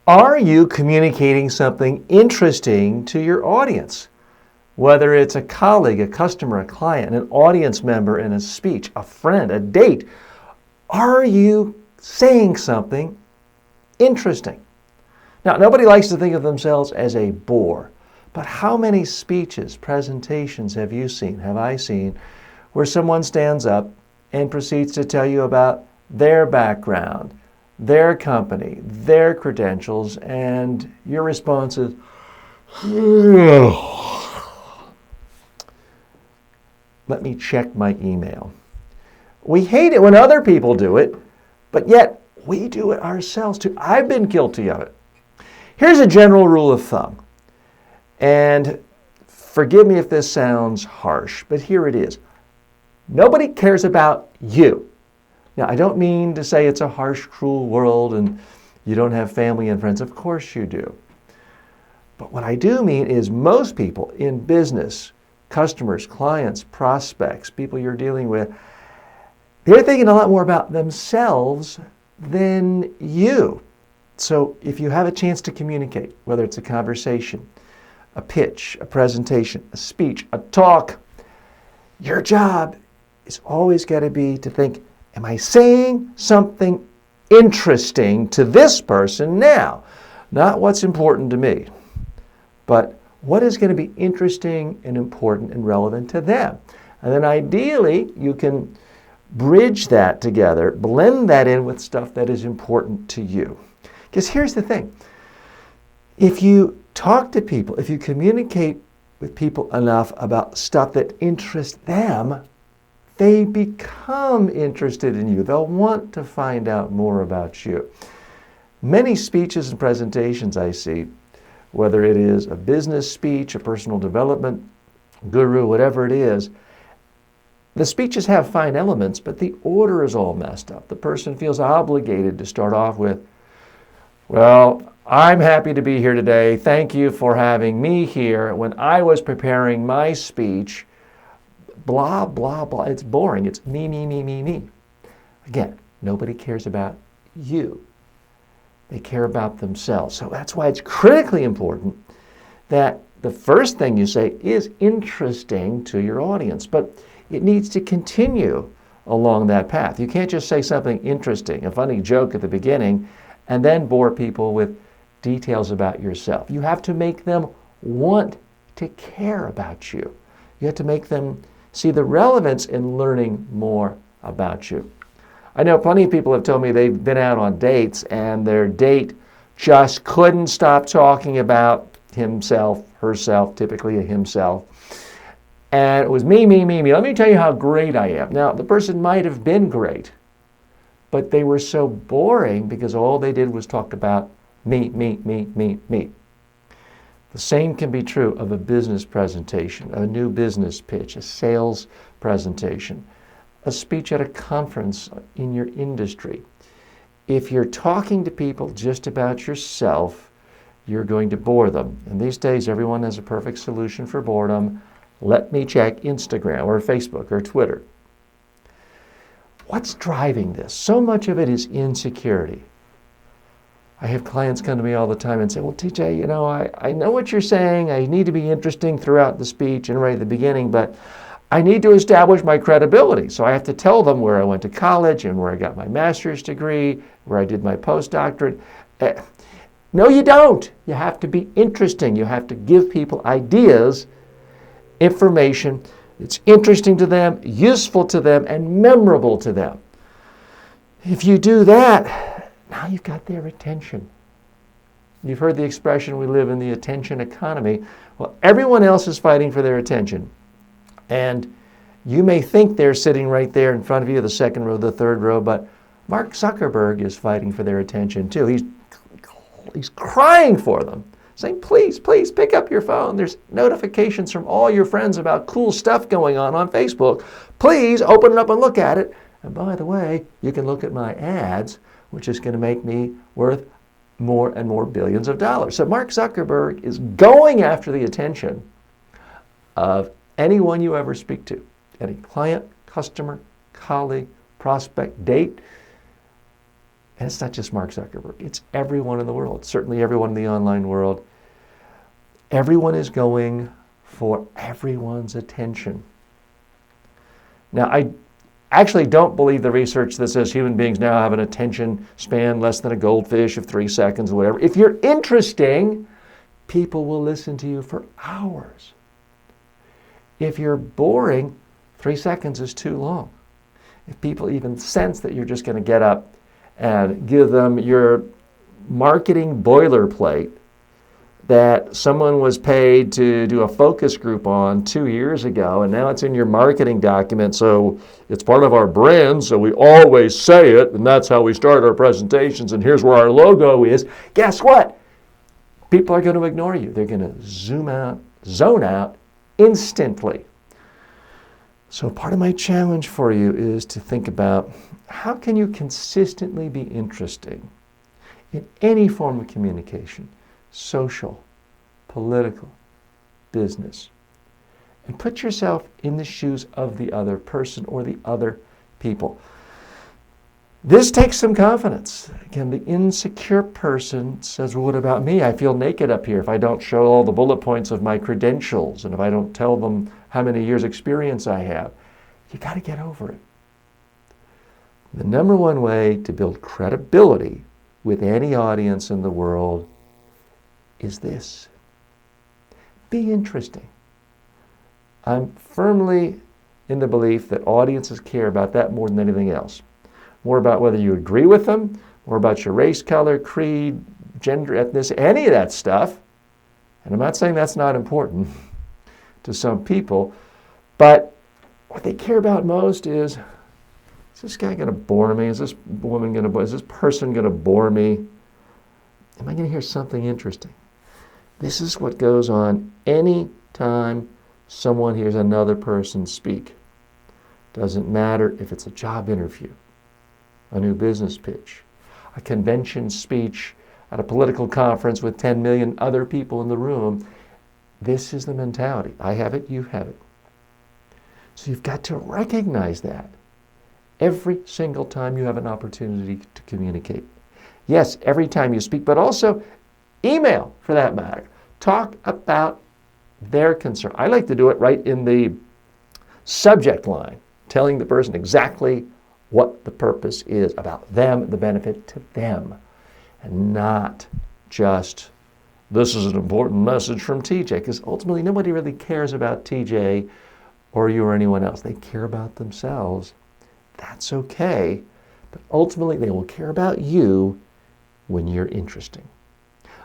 Are you communicating something interesting to your audience? Whether it's a colleague, a customer, a client, an audience member in a speech, a friend, a date, are you saying something interesting? Now, nobody likes to think of themselves as a bore, but how many speeches, presentations have you seen, have I seen, where someone stands up and proceeds to tell you about their background, their company, their credentials, and your response is, let me check my email. We hate it when other people do it, but yet we do it ourselves too. I've been guilty of it. Here's a general rule of thumb, and forgive me if this sounds harsh, but here it is. Nobody cares about you. Now, I don't mean to say it's a harsh, cruel world and you don't have family and friends. Of course you do. But what I do mean is most people in business, customers, clients, prospects, people you're dealing with, they're thinking a lot more about themselves than you. So if you have a chance to communicate, whether it's a conversation, a pitch, a presentation, a speech, a talk, your job is always got to be to think, am I saying something interesting to this person now? Not what's important to me, but what is going to be interesting and important and relevant to them. And then ideally, you can bridge that together, blend that in with stuff that is important to you. Because here's the thing. If you talk to people, if you communicate with people enough about stuff that interests them, they become interested in you. They'll want to find out more about you. Many speeches and presentations I see, whether it is a business speech, a personal development guru, whatever it is, the speeches have fine elements, but the order is all messed up. The person feels obligated to start off with, well, I'm happy to be here today. Thank you for having me here. When I was preparing my speech, blah, blah, blah. It's boring. It's me, me, me, me, me. Again, nobody cares about you. They care about themselves. So that's why it's critically important that the first thing you say is interesting to your audience. But it needs to continue along that path. You can't just say something interesting, a funny joke at the beginning, and then bore people with details about yourself. You have to make them want to care about you. You have to make them see the relevance in learning more about you. I know plenty of people have told me they've been out on dates and their date just couldn't stop talking about himself, herself, typically a himself. And it was me, me, me, me. Let me tell you how great I am. Now, the person might have been great, but they were so boring because all they did was talk about me, me, me, me, me. The same can be true of a business presentation, a new business pitch, a sales presentation, a speech at a conference in your industry. If you're talking to people just about yourself, you're going to bore them. And these days, everyone has a perfect solution for boredom. Let me check Instagram or Facebook or Twitter. What's driving this? So much of it is insecurity. I have clients come to me all the time and say, well, TJ, you know, I know what you're saying. I need to be interesting throughout the speech and right at the beginning, but I need to establish my credibility. So I have to tell them where I went to college and where I got my master's degree, where I did my postdoctorate. No, you don't. You have to be interesting. You have to give people ideas, information that's interesting to them, useful to them, and memorable to them. If you do that, now you've got their attention. You've heard the expression, we live in the attention economy. Well, everyone else is fighting for their attention. And you may think they're sitting right there in front of you, the second row, the third row, but Mark Zuckerberg is fighting for their attention too. He's crying for them, saying, please, please pick up your phone. There's notifications from all your friends about cool stuff going on Facebook. Please open it up and look at it. And by the way, you can look at my ads, which is going to make me worth more and more billions of dollars. So Mark Zuckerberg is going after the attention of anyone you ever speak to, any client, customer, colleague, prospect, date. And it's not just Mark Zuckerberg. It's everyone in the world, certainly everyone in the online world. Everyone is going for everyone's attention. Now, I actually don't believe the research that says human beings now have an attention span less than a goldfish of 3 seconds or whatever. If you're interesting, people will listen to you for hours. If you're boring, 3 seconds is too long. If people even sense that you're just going to get up and give them your marketing boilerplate that someone was paid to do a focus group on 2 years ago, and now it's in your marketing document, so it's part of our brand, so we always say it, and that's how we start our presentations, and here's where our logo is. Guess what? People are going to ignore you. They're going to zone out instantly. So part of my challenge for you is to think about how can you consistently be interesting in any form of communication, social, political, business, and put yourself in the shoes of the other person or the other people. This takes some confidence. Again, the insecure person says, well, what about me? I feel naked up here if I don't show all the bullet points of my credentials and if I don't tell them how many years experience I have. You got to get over it. The number one way to build credibility with any audience in the world is this. Be interesting. I'm firmly in the belief that audiences care about that more than anything else. More about whether you agree with them, more about your race, color, creed, gender, ethnicity, any of that stuff. And I'm not saying that's not important to some people, but what they care about most is this guy going to bore me? Is this woman going to bore me? Is this person going to bore me? Am I going to hear something interesting? This is what goes on any time someone hears another person speak. Doesn't matter if it's a job interview, a new business pitch, a convention speech at a political conference with 10 million other people in the room. This is the mentality. I have it, you have it. So you've got to recognize that every single time you have an opportunity to communicate. Yes, every time you speak, but also email for that matter. Talk about their concern. I like to do it right in the subject line, telling the person exactly what the purpose is about them, the benefit to them, and not just, this is an important message from TJ, because ultimately nobody really cares about TJ or you or anyone else. They care about themselves. That's okay, but ultimately they will care about you when you're interesting.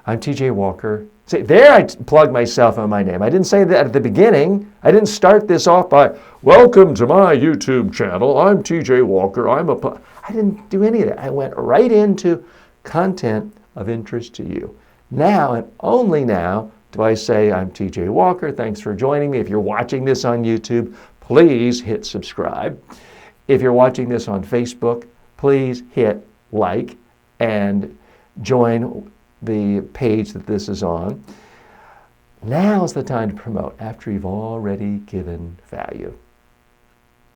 I'm TJ Walker. See, there I plugged myself and my name. I didn't say that at the beginning. I didn't start this off by, welcome to my YouTube channel. I'm TJ Walker. I didn't do any of that. I went right into content of interest to you. Now, and only now, do I say I'm TJ Walker. Thanks for joining me. If you're watching this on YouTube, please hit subscribe. If you're watching this on Facebook, please hit like and join the page that this is on. Now's the time to promote after you've already given value.